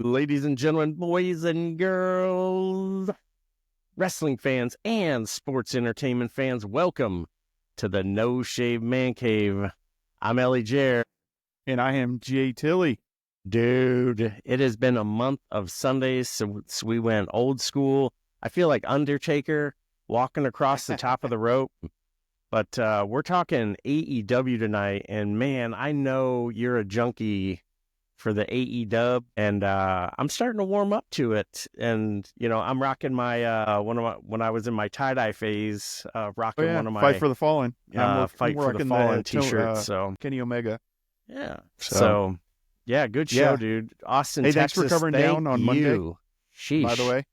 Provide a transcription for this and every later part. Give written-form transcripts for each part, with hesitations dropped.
Ladies and gentlemen, boys and girls, wrestling fans and sports entertainment fans, welcome to the No Shave Man Cave. I'm ElliJare. And I am JTilly. Dude, it has been a month of Sundays since we went old school. I feel like Undertaker walking across the top of the rope. But we're talking AEW tonight, and man, I know you're a junkie for the AEW, and I'm starting to warm up to it. And you know, I'm rocking my when I was in my tie-dye phase, rocking one of my Fight for the Fallen. Yeah, Fight for the Fallen t-shirts. So Kenny Omega. Yeah. So yeah, good show, dude. Austin, hey, Texas. Thanks for covering down on Monday. Sheesh. By the way.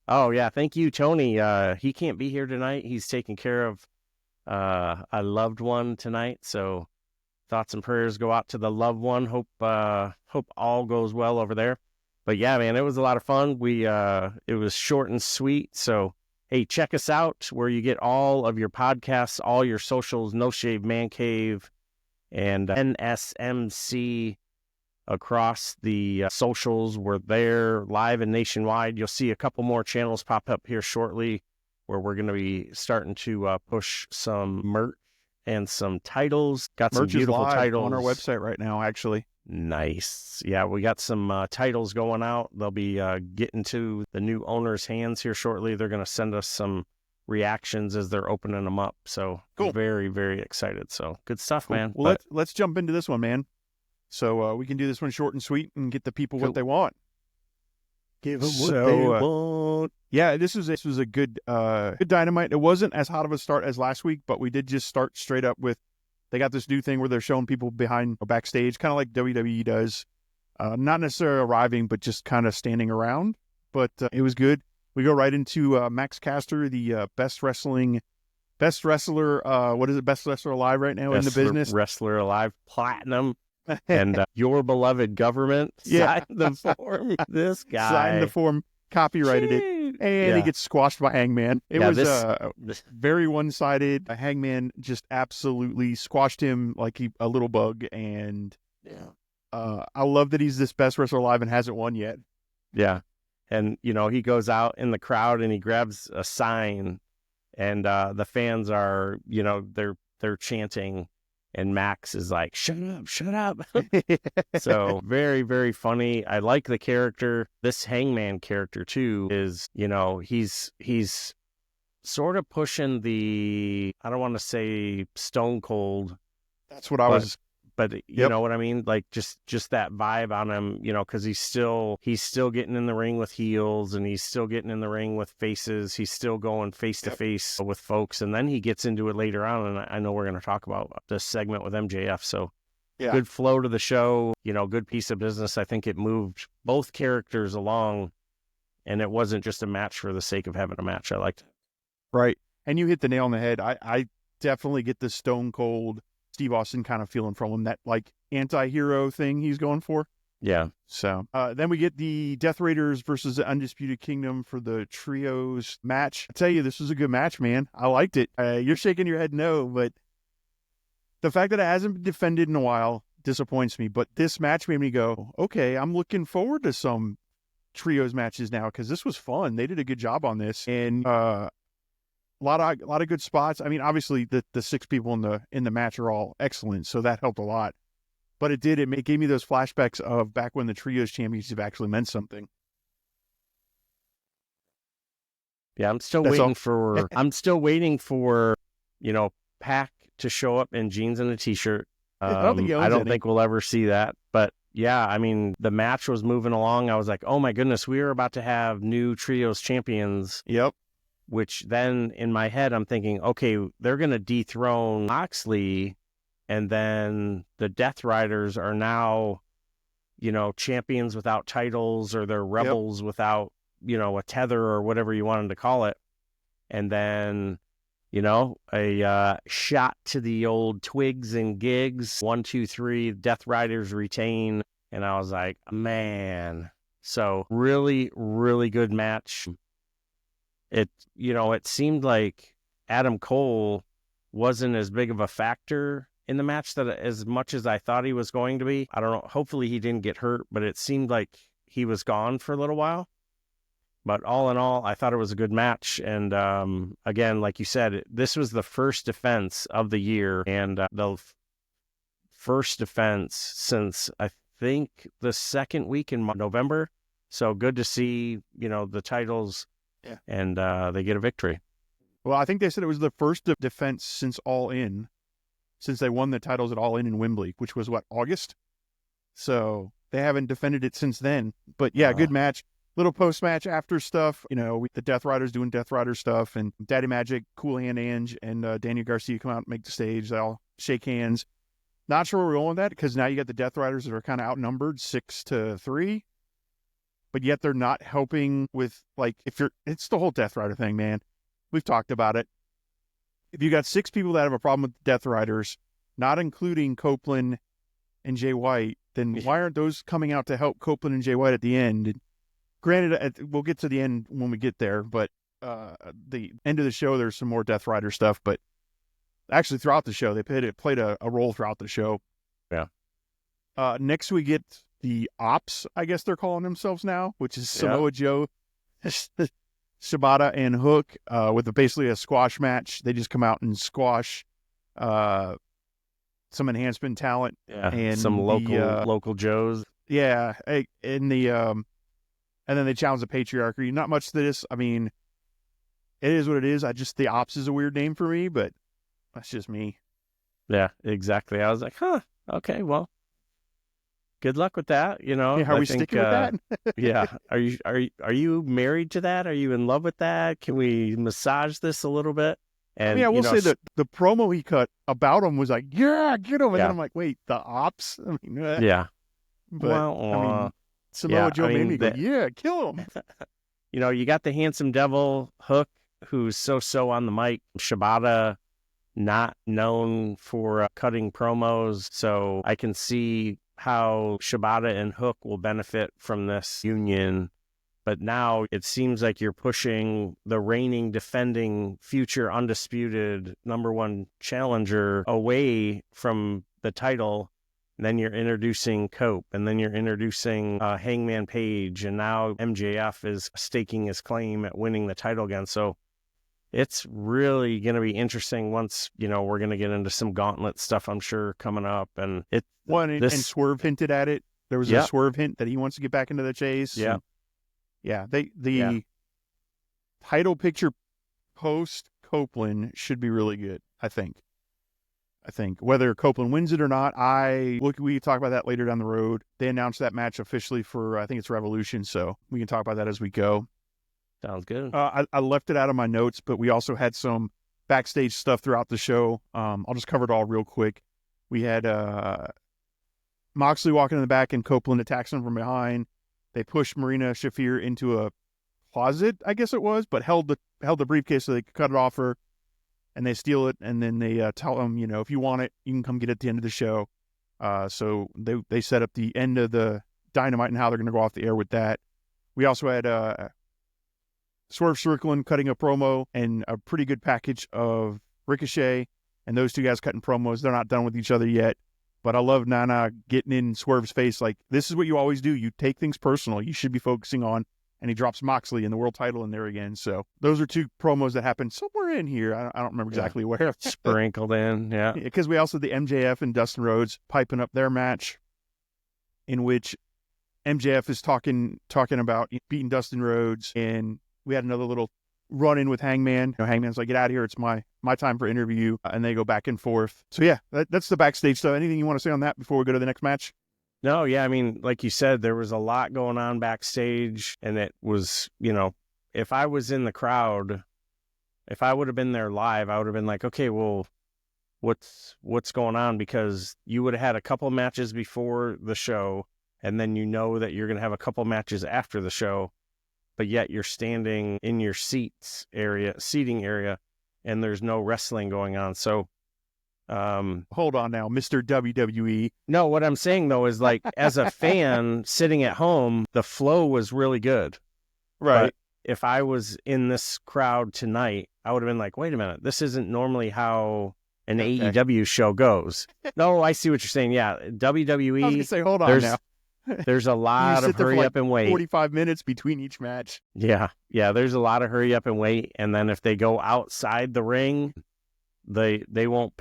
Oh yeah, thank you, Tony. He can't be here tonight. He's taking care of a loved one tonight, so thoughts and prayers go out to the loved one. Hope all goes well over there. But yeah, man, it was a lot of fun. It was short and sweet. So hey, check us out where you get all of your podcasts, all your socials, No Shave Man Cave, and NSMC across the socials. We're there live and nationwide. You'll see a couple more channels pop up here shortly, where we're going to be starting to push some merch and some titles. Got some beautiful titles on our website right now, actually. Nice. Yeah, we got some titles going out. They'll be getting to the new owner's hands here shortly. They're going to send us some reactions as they're opening them up. So cool. Very, very excited. So good stuff, man. Well, let's jump into this one, man. So we can do this one short and sweet and get the people what they want. Give them what they want. Yeah, this was a good Dynamite. It wasn't as hot of a start as last week, but we did just start straight up with, they got this new thing where they're showing people behind backstage, kind of like WWE does. Not necessarily arriving, but just kind of standing around. But it was good. We go right into Max Caster, the best wrestler, best wrestler alive right now in the business. Wrestler alive, platinum. And your beloved government signed the form. This guy signed the form, copyrighted it, and he gets squashed by Hangman. It was very one-sided. Hangman just absolutely squashed him like a little bug, and I love that he's this best wrestler alive and hasn't won yet. Yeah, and you know, he goes out in the crowd and he grabs a sign, and the fans are, you know, they're chanting. And Max is like, shut up, shut up. So very, very funny. I like the character. This Hangman character, too, is, you know, he's sort of pushing the, I don't want to say Stone Cold. That's what I was. But you know what I mean? Like just that vibe on him, you know, because he's still getting in the ring with heels, and he's still getting in the ring with faces. He's still going face to face with folks. And then he gets into it later on. And I know we're going to talk about this segment with MJF. So good flow to the show, you know, good piece of business. I think it moved both characters along, and it wasn't just a match for the sake of having a match. I liked it. Right. And you hit the nail on the head. I definitely get the Stone Cold Steve Austin kind of feeling from him, that like anti-hero thing he's going for. Yeah. So then we get the Death Raiders versus the Undisputed Kingdom for the trios match. I tell you, this was a good match, man. I liked it. You're shaking your head no, but the fact that it hasn't been defended in a while disappoints me. But this match made me go, okay, I'm looking forward to some trios matches now, because this was fun. They did a good job on this, and a lot of good spots. I mean, obviously the six people in the match are all excellent, so that helped a lot. But it gave me those flashbacks of back when the trios championship actually meant something. Yeah, I'm still waiting for, you know, Pac to show up in jeans and a t-shirt. I don't think we'll ever see that. But yeah, I mean, the match was moving along. I was like, oh my goodness, we are about to have new trios champions. Yep. Which then in my head, I'm thinking, okay, they're going to dethrone Moxley, and then the Death Riders are now, you know, champions without titles, or they're rebels without, you know, a tether or whatever you wanted to call it. And then, you know, a shot to the old twigs and gigs. 1, 2, 3, Death Riders retain. And I was like, man. So really, really good match. It seemed like Adam Cole wasn't as big of a factor in the match that as much as I thought he was going to be. I don't know. Hopefully he didn't get hurt, but it seemed like he was gone for a little while. But all in all, I thought it was a good match. And again, like you said, this was the first defense of the year, and the first defense since I think the second week in November. So good to see, the titles, and they get a victory. Well, I think they said it was the first defense since All In, since they won the titles at All In Wembley, which was August. So they haven't defended it since then. But yeah, good match. Little post-match after stuff, the Death Riders doing Death Rider stuff, and Daddy Magic, Cool Hand Ange, and Daniel Garcia come out and make the stage. They all shake hands. Not sure where we're going with that, because now you got the Death Riders that are kind of outnumbered 6-3, but yet they're not helping with, it's the whole Death Rider thing, man. We've talked about it. If you got 6 people that have a problem with the Death Riders, not including Copeland and Jay White, then why aren't those coming out to help Copeland and Jay White at the end? And granted, we'll get to the end when we get there, but the end of the show, there's some more Death Rider stuff, but actually throughout the show, they played a role throughout the show. Yeah. Next we get the Ops, I guess they're calling themselves now, which is Samoa Joe, Shibata, and Hook, with basically a squash match. They just come out and squash some enhancement talent. Yeah, and some local Joes. Yeah, and then they challenge the patriarchy. Not much to this. I mean, it is what it is. The Ops is a weird name for me, but that's just me. Yeah, exactly. I was like, okay, well, good luck with that. Are we sticking with that? Yeah. Are you married to that? Are you in love with that? Can we massage this a little bit? And I will say that the promo he cut about him was like, yeah, get him. And then I'm like, wait, the Ops? I mean, yeah. But, Samoa Joe made me go, yeah, kill him. You got the handsome devil, Hook, who's so on the mic. Shibata, not known for cutting promos. So I can see how Shibata and Hook will benefit from this union. But now it seems like you're pushing the reigning, defending, future undisputed #1 challenger away from the title. And then you're introducing Cope, and then you're introducing Hangman Page, and now MJF is staking his claim at winning the title again. So it's really going to be interesting once, we're going to get into some gauntlet stuff, I'm sure, coming up. And and Swerve hinted at it. There was a Swerve hint that he wants to get back into the chase. Yeah. The title picture post Copeland should be really good, I think. Whether Copeland wins it or not, we can talk about that later down the road. They announced that match officially for, I think it's Revolution, so we can talk about that as we go. Sounds good. I left it out of my notes, but we also had some backstage stuff throughout the show. I'll just cover it all real quick. We had Moxley walking in the back, and Copeland attacks him from behind. They pushed Marina Shafir into a closet, I guess it was, but held the briefcase so they could cut it off her. And they steal it, and then they tell them, if you want it, you can come get it at the end of the show. So they set up the end of the Dynamite and how they're going to go off the air with that. We also had Swerve Strickland cutting a promo and a pretty good package of Ricochet, and those two guys cutting promos. They're not done with each other yet, but I love Nana getting in Swerve's face like, this is what you always do. You take things personal. You should be focusing on. And he drops Moxley and the world title in there again. So those are two promos that happened somewhere in here. I don't remember exactly where. Sprinkled in, yeah. Because we also had the MJF and Dustin Rhodes piping up their match, in which MJF is talking about beating Dustin Rhodes, and we had another little run-in with Hangman. Hangman's like, get out of here. It's my time for interview. And they go back and forth. So yeah, that's the backstage stuff. Anything you want to say on that before we go to the next match? No, yeah, I mean, like you said, there was a lot going on backstage, and it was, if I was in the crowd, if I would have been there live, I would have been like, okay, well, what's going on? Because you would have had a couple matches before the show, and then that you're going to have a couple matches after the show, but yet you're standing in your seating area, and there's no wrestling going on. So, hold on now, Mr. WWE. No, what I'm saying though is, like, as a fan sitting at home, the flow was really good. Right. But if I was in this crowd tonight, I would have been like, wait a minute, this isn't normally how an AEW show goes. No, I see what you're saying. Yeah, WWE. I was gonna say, hold on now. there's a lot of hurry up and wait. 45 minutes between each match. Yeah. There's a lot of hurry up and wait. And then if they go outside the ring, they won't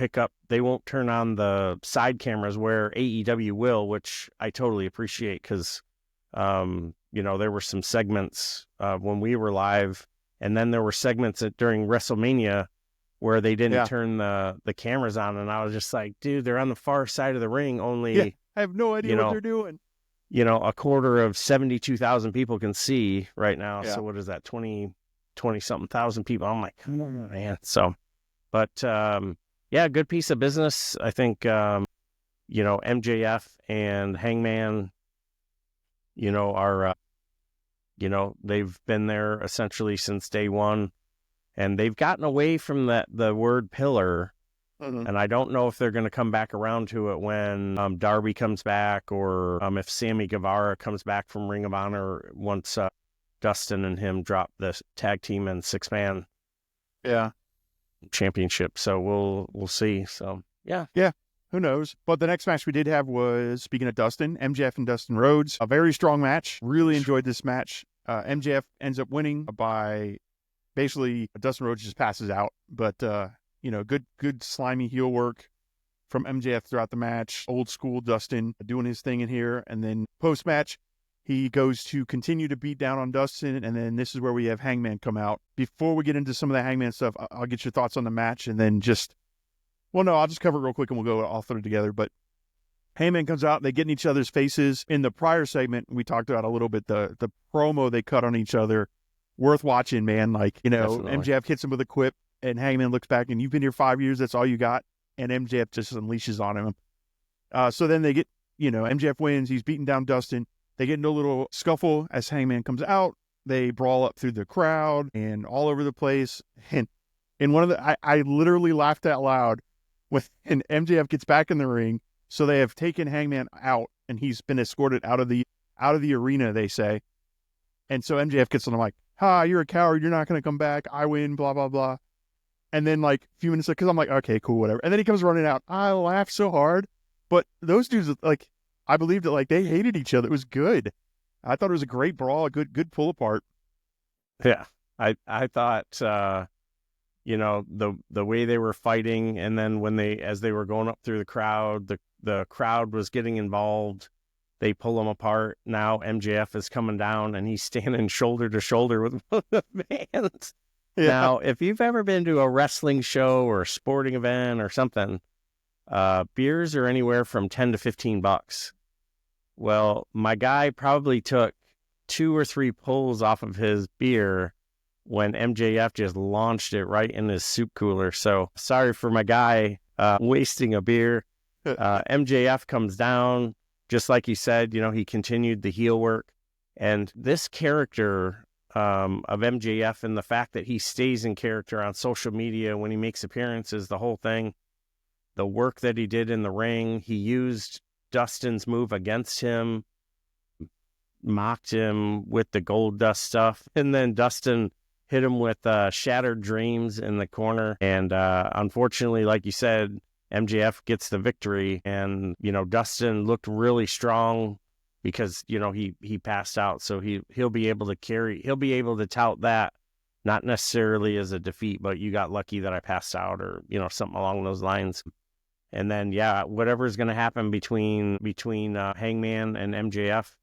turn on the side cameras where AEW will, which I totally appreciate because, there were some segments when we were live, and then there were segments during WrestleMania where they didn't turn the cameras on, and I was just like, dude, they're on the far side of the ring. Only I have no idea what they're doing. A quarter of 72,000 people can see right now. Yeah. So what is that? 20 something thousand people. I'm like, come on, man. So, but good piece of business. I think MJF and Hangman, are they've been there essentially since day one, and they've gotten away from the word pillar. Mm-hmm. And I don't know if they're going to come back around to it when Darby comes back, or if Sammy Guevara comes back from Ring of Honor once Dustin and him drop the tag team and 6-man championship. So we'll see. So yeah, who knows? But the next match we did have was, speaking of Dustin, MJF and Dustin Rhodes, a very strong match. Really enjoyed this match. MJF ends up winning by basically Dustin Rhodes just passes out, but good slimy heel work from MJF throughout the match. Old school Dustin doing his thing in here. And then post-match, he goes to continue to beat down on Dustin. And then this is where we have Hangman come out. Before we get into some of the Hangman stuff, I'll get your thoughts on the match. And then I'll just cover it real quick and we'll go all through it together. But Hangman comes out. They get in each other's faces. In the prior segment, we talked about a little bit the promo they cut on each other. Worth watching, man. Definitely. MJF hits him with a quip. And Hangman looks back, and you've been here 5 years. That's all you got. And MJF just unleashes on him. So then they get, MJF wins. He's beating down Dustin. They get into a little scuffle as Hangman comes out. They brawl up through the crowd and all over the place. And in one of I literally laughed out loud when MJF gets back in the ring. So they have taken Hangman out, and he's been escorted out of the arena, they say. And so MJF gets on the mic. You're a coward. You're not going to come back. I win, blah, blah, blah. And then a few minutes later, because I'm like, okay, cool, whatever. And then he comes running out. I laughed so hard. But those dudes, I believed that they hated each other. It was good. I thought it was a great brawl, a good pull apart. Yeah. I thought, the way they were fighting, and then as they were going up through the crowd, the crowd was getting involved. They pull them apart. Now MJF is coming down, and he's standing shoulder to shoulder with one of the fans. Yeah. Now, if you've ever been to a wrestling show or a sporting event or something, beers are anywhere from $10 to $15. Well, my guy probably took 2 or 3 pulls off of his beer when MJF just launched it right in his soup cooler. So sorry for my guy wasting a beer. MJF comes down, just like you said, he continued the heel work. And this character of MJF, and the fact that he stays in character on social media when he makes appearances, the whole thing, the work that he did in the ring, he used Dustin's move against him, mocked him with the gold dust stuff, and then Dustin hit him with Shattered Dreams in the corner. And unfortunately, like you said, MJF gets the victory, and Dustin looked really strong because he passed out, so he'll be able to tout that, not necessarily as a defeat, but you got lucky that I passed out, or something along those lines. And then whatever's going to happen between Hangman and MJF,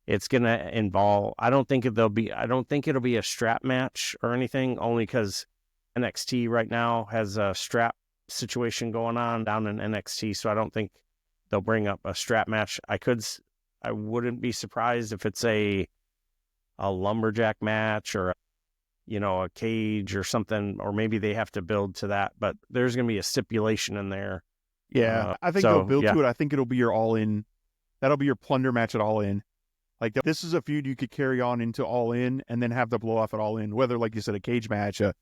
it's going to involve. I don't think it'll be a strap match or anything, only because NXT right now has a strap situation going on down in NXT, so I don't think they'll bring up a strap match. I wouldn't be surprised if it's a lumberjack match, or a cage or something, or maybe they have to build to that, but there's going to be a stipulation in there. Yeah, I think they'll build to it. I think it'll be your All In. That'll be your plunder match at All In. This is a feud you could carry on into All In and then have the blow off at All In, whether, like you said, a cage match, a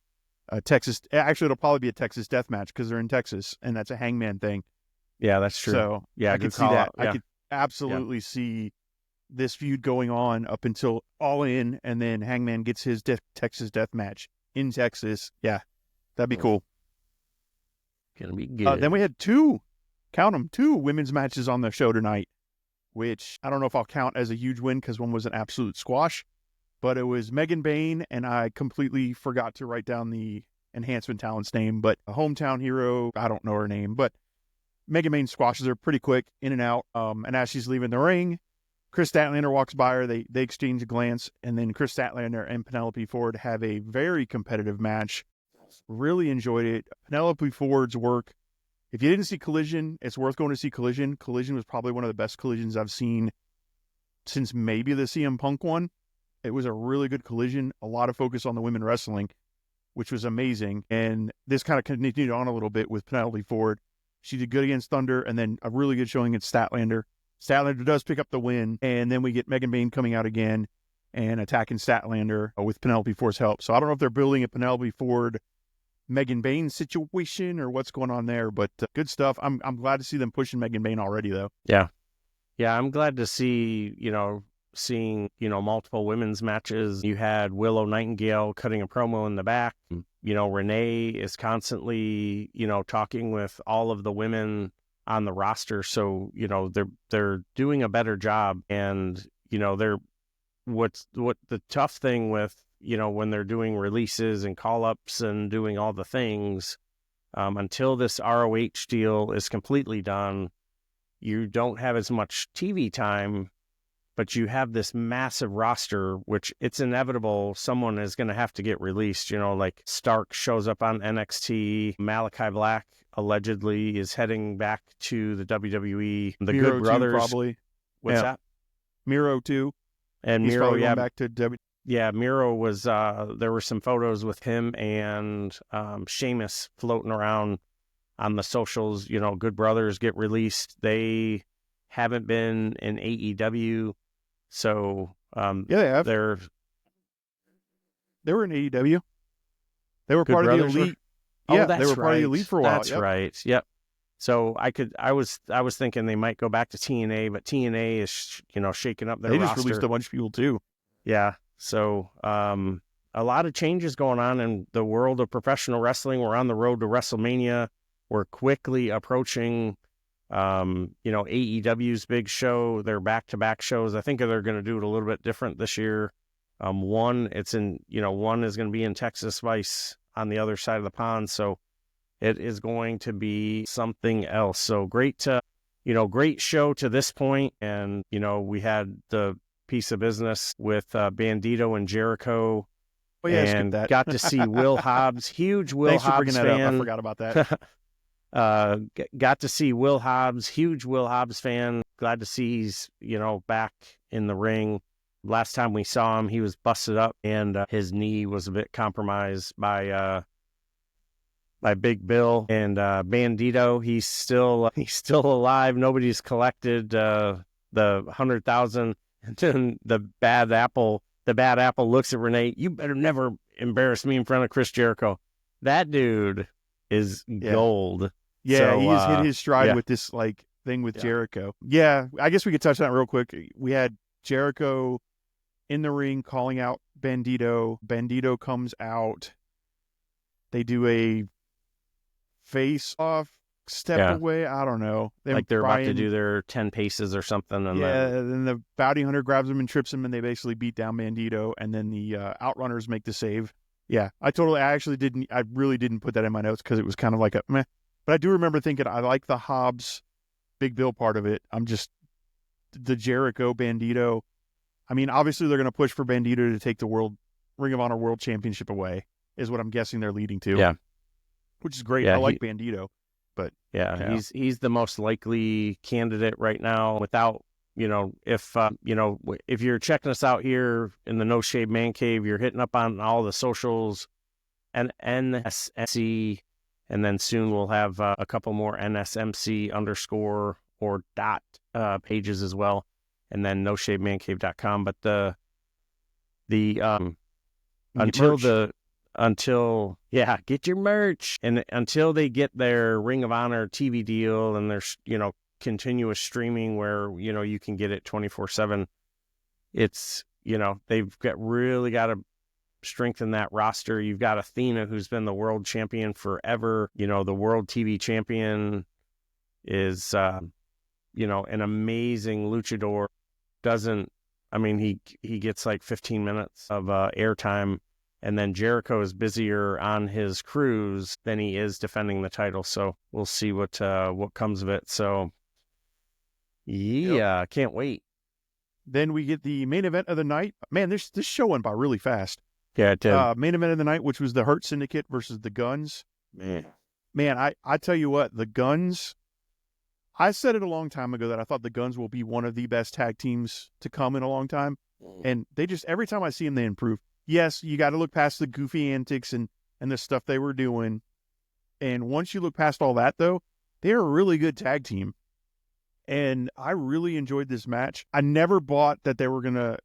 Texas. Actually, it'll probably be a Texas death match because they're in Texas, and that's a Hangman thing. Yeah, that's true. So yeah, I could see that. Yeah. I could absolutely see this feud going on up until All In, and then Hangman gets his Texas death match in Texas. Yeah, that'd be cool. Gonna be good. Then we had two women's matches on the show tonight. which I don't know if I'll count as a huge win because one was an absolute squash, but it was Megan Bayne, and I completely forgot to write down the enhancement talent's name, but a hometown hero, I don't know her name, but Megan Bayne squashes her pretty quick, in and out, and as she's leaving the ring, Chris Statlander walks by her, they exchange a glance, and then Chris Statlander and Penelope Ford have a very competitive match. Really enjoyed it. Penelope Ford's work, if you didn't see Collision, it's worth going to see Collision. Collision was probably one of the best Collisions I've seen since maybe the CM Punk one. It was a really good Collision, a lot of focus on the women wrestling, which was amazing. And this kind of continued on a little bit with Penelope Ford. She did good against Thunder, and then a really good showing against Statlander. Statlander does pick up the win, and then we get Megan Bayne coming out again and attacking Statlander with Penelope Ford's help. So I don't know if they're building a Penelope Ford Megan Bayne situation or what's going on there, but good stuff. I'm glad to see them pushing Megan Bayne already, though. Yeah, I'm glad to see seeing multiple women's matches. You had Willow Nightingale cutting a promo in the back. Renee is constantly talking with all of the women on the roster, so they're doing a better job. And they're what the tough thing with when they're doing releases and call-ups and doing all the things, until this ROH deal is completely done, you don't have as much TV time, but you have this massive roster, which it's inevitable someone is going to have to get released. Like Stark shows up on NXT. Malachi Black allegedly is heading back to the WWE. The Miro Good Brothers. Too, probably. What's that? Miro, too. And He's Miro, going back to WWE. Yeah, Miro was, there were some photos with him and Sheamus floating around on the socials. Good Brothers get released. They haven't been in AEW. So, yeah, they have. They were in AEW. They were part of the Elite. Yeah, they were part of the Elite for a while. That's right. Yep. So I was thinking they might go back to TNA, but TNA is, shaking up their roster. They just released a bunch of people too. Yeah. So, a lot of changes going on in the world of professional wrestling. We're on the road to WrestleMania. We're quickly approaching, AEW's big show. Their back-to-back shows. I think they're going to do it a little bit different this year. One is going to be in Texas, Vice on the other side of the pond. So it is going to be something else. So great show to this point. And, we had the piece of business with Bandito and Jericho. Oh, yeah, and got to see Will Hobbs, huge Will Thanks Hobbs for bringing fan. That up. I forgot about that. Got to see Will Hobbs, huge Will Hobbs fan. Glad to see he's, back in the ring. Last time we saw him, he was busted up and his knee was a bit compromised by Big Bill. And Bandito, he's still alive. Nobody's collected the 100,000. And then the bad apple looks at Renee. You better never embarrass me in front of Chris Jericho. That dude is gold. Yeah, so, he has hit his stride with this thing with Jericho. Yeah, I guess we could touch on it real quick. We had Jericho in the ring calling out Bandito. Bandito comes out. They do a face-off, step away. I don't know. They're about to do their 10 paces or something. And then the bounty hunter grabs him and trips him, and they basically beat down Bandito. And then the outrunners make the save. Yeah, I really didn't put that in my notes because it was kind of like a meh. But I do remember thinking, I like the Hobbs Big Bill part of it. I'm just the Jericho Bandito. I mean, obviously they're going to push for Bandito to take the Ring of Honor World Championship away, is what I'm guessing they're leading to. Yeah. Which is great. I like Bandito. But he's the most likely candidate right now. Without, if you're checking us out here in the No Shave Man Cave, you're hitting up on all the socials and NSMC, and then soon we'll have a couple more NSMC _or dot pages as well, and then noshavemancave.com. But get your merch, and until they get their Ring of Honor TV deal and their continuous streaming where you can get it 24/7, it's they've really got to strengthen that roster. You've got Athena, who's been the world champion forever. The world TV champion is an amazing luchador. He gets like 15 minutes of airtime, and then Jericho is busier on his cruise than he is defending the title. So we'll see what comes of it. So yeah, can't wait. Then we get the main event of the night. Man, this show went by really fast. Yeah, it did. Main event of the night, which was the Hurt Syndicate versus the Guns. Man, I tell you what, the Guns, I said it a long time ago that I thought the Guns will be one of the best tag teams to come in a long time. And they just, every time I see them, they improve. Yes, you got to look past the goofy antics and the stuff they were doing. And once you look past all that, though, they're a really good tag team. And I really enjoyed this match. I never bought that they were going to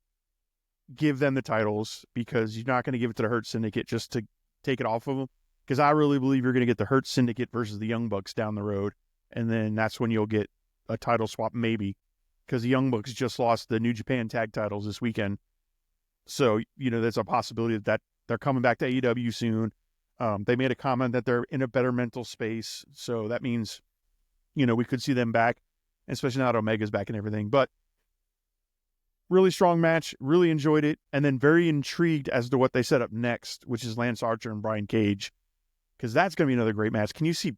give them the titles, because you're not going to give it to the Hurt Syndicate just to take it off of them. Because I really believe you're going to get the Hurt Syndicate versus the Young Bucks down the road. And then that's when you'll get a title swap, maybe. Because the Young Bucks just lost the New Japan tag titles this weekend. So, there's a possibility that they're coming back to AEW soon. They made a comment that they're in a better mental space. So that means, we could see them back, especially now that Omega's back and everything. But really strong match. Really enjoyed it. And then very intrigued as to what they set up next, which is Lance Archer and Brian Cage. Because that's going to be another great match. Can you see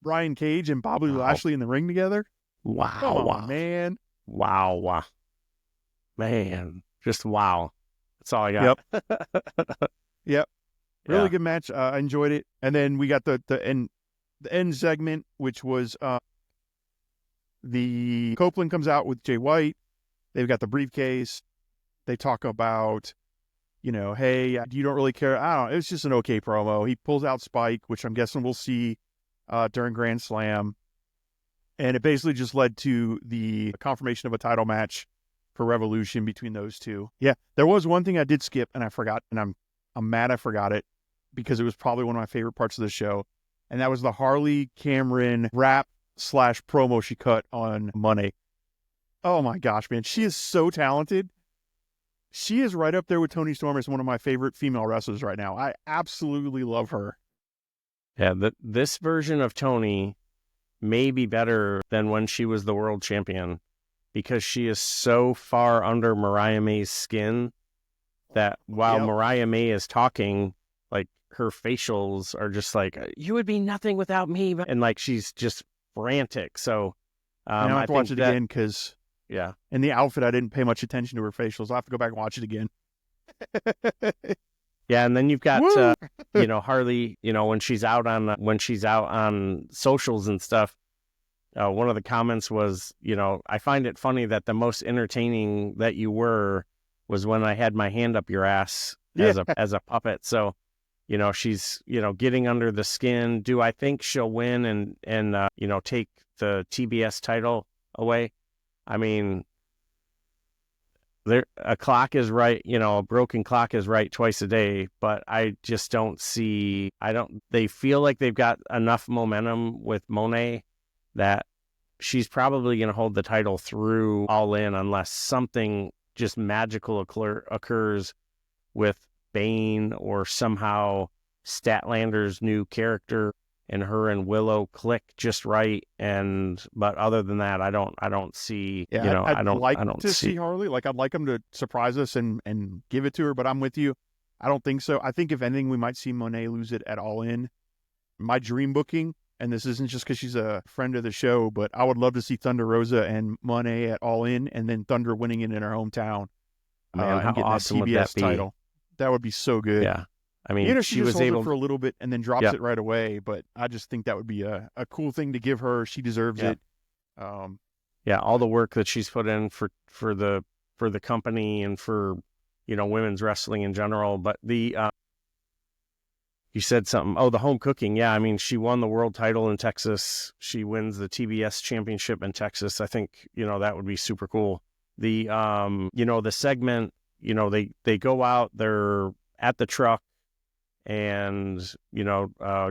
Brian Cage and Bobby Lashley in the ring together? Wow. Come on, man. Wow. Man, just wow. That's all I got. Yep. Really good match. I enjoyed it. And then we got the end segment, which was the Copeland comes out with Jay White. They've got the briefcase. They talk about, hey, you don't really care. I don't know. It was just an okay promo. He pulls out Spike, which I'm guessing we'll see during Grand Slam. And it basically just led to the confirmation of a title match for Revolution between those two. Yeah, there was one thing I did skip and I forgot, and I'm mad I forgot it, because it was probably one of my favorite parts of the show. And that was the Harley Cameron rap/promo she cut on Monday. Oh my gosh, man. She is so talented. She is right up there with Toni Storm as one of my favorite female wrestlers right now. I absolutely love her. Yeah, this version of Toni may be better than when she was the world champion, because she is so far under Mariah May's skin that while Mariah May is talking, like, her facials are just like, you would be nothing without me. And like, she's just frantic. So I have to watch it again, because in the outfit, I didn't pay much attention to her facials. I'll have to go back and watch it again. Yeah, and then you've got Harley, when she's out on socials and stuff. One of the comments was, I find it funny that the most entertaining that you were was when I had my hand up your ass as a puppet. So, she's getting under the skin. Do I think she'll win and take the TBS title away? I mean, a clock is right, a broken clock is right twice a day, but I just don't see, they feel like they've got enough momentum with Monet that she's probably going to hold the title through All In, unless something just magical occurs with Bane, or somehow Statlander's new character and her and Willow click just right. But other than that, I don't see. I'd like to see Harley. Like, I'd like them to surprise us and give it to her. But I'm with you. I don't think so. I think if anything, we might see Monet lose it at All In. My dream booking, and this isn't just because she's a friend of the show, but I would love to see Thunder Rosa and Monet at All In, and then Thunder winning it in her hometown. Man, how awesome that TBS would that be? Title. That would be so good. Yeah. I mean, she was able for a little bit and then drops it right away. But I just think that would be a cool thing to give her. She deserves it. All the work that she's put in for the company and for women's wrestling in general. But you said something. Oh, the home cooking. Yeah, I mean, she won the world title in Texas. She wins the TBS championship in Texas. I think that would be super cool. The the segment. They go out. They're at the truck. And,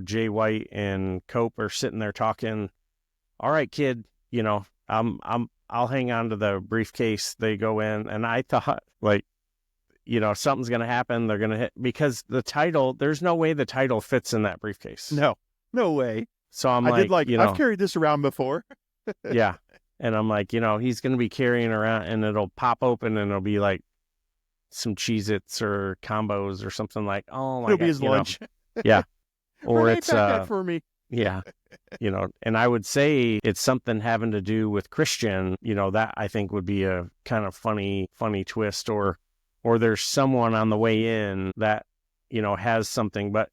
Jay White and Cope are sitting there talking. All right, kid, I'll hang on to the briefcase. They go in, and I thought, like, something's going to happen. They're going to hit, because the title, there's no way the title fits in that briefcase. No way. So I've carried this around before. Yeah. And I'm like, he's going to be carrying around, and it'll pop open, and it'll be like some Cheez-Its or combos or something like, oh my It'll God, be his lunch. Yeah. Or Renee, it's, pack that for me. yeah, and I would say it's something having to do with Christian, that I think would be a kind of funny twist, or there's someone on the way in that, has something. But,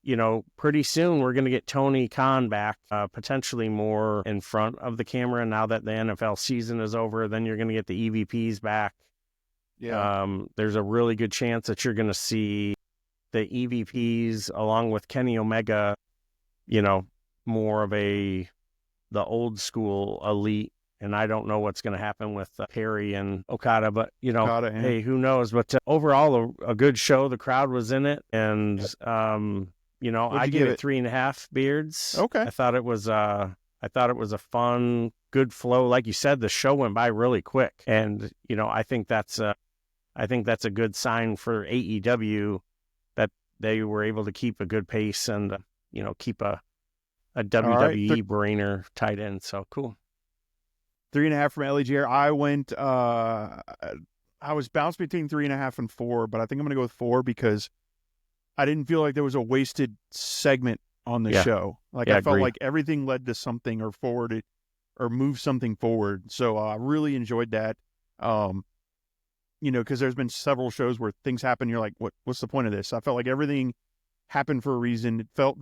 pretty soon we're going to get Tony Khan back, potentially more in front of the camera now that the NFL season is over. Then you're going to get the EVPs back. Yeah. There's a really good chance that you're going to see the EVPs along with Kenny Omega, more of the old school elite. And I don't know what's going to happen with Perry and Okada, but Okada, yeah. Hey, who knows? But overall, a good show. The crowd was in it, and I give it 3.5 beards. Okay. I thought it was a fun, good flow. Like you said, the show went by really quick, and I think that's a good sign for AEW that they were able to keep a good pace and keep a WWE brainer tight end. So cool. 3.5 from ElliJare. I went, I was bounced between 3.5 and 4, but I think I'm going to go with 4 because I didn't feel like there was a wasted segment on the show. Like, I felt like everything led to something or forwarded or moved something forward. So I really enjoyed that. Because there's been several shows where things happen. You're like, what's the point of this? I felt like everything happened for a reason. It felt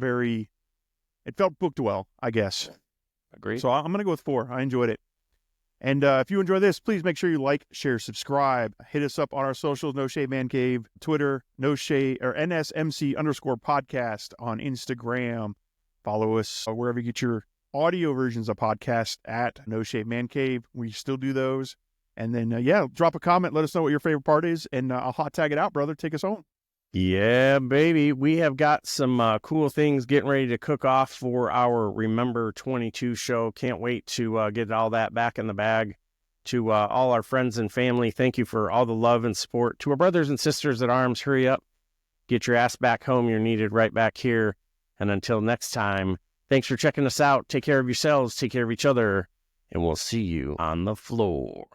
booked well, I guess. Agreed. So I'm going to go with 4. I enjoyed it. And if you enjoy this, please make sure you like, share, subscribe. Hit us up on our socials, No Shade Man Cave, Twitter, No Shade, or NSMC_podcast on Instagram. Follow us wherever you get your audio versions of podcasts at No Shade Man Cave. We still do those. And then, drop a comment. Let us know what your favorite part is, and I'll hot tag it out, brother. Take us home. Yeah, baby. We have got some cool things getting ready to cook off for our Remember 22 show. Can't wait to get all that back in the bag. To all our friends and family, thank you for all the love and support. To our brothers and sisters at arms, hurry up. Get your ass back home. You're needed right back here. And until next time, thanks for checking us out. Take care of yourselves. Take care of each other. And we'll see you on the floor.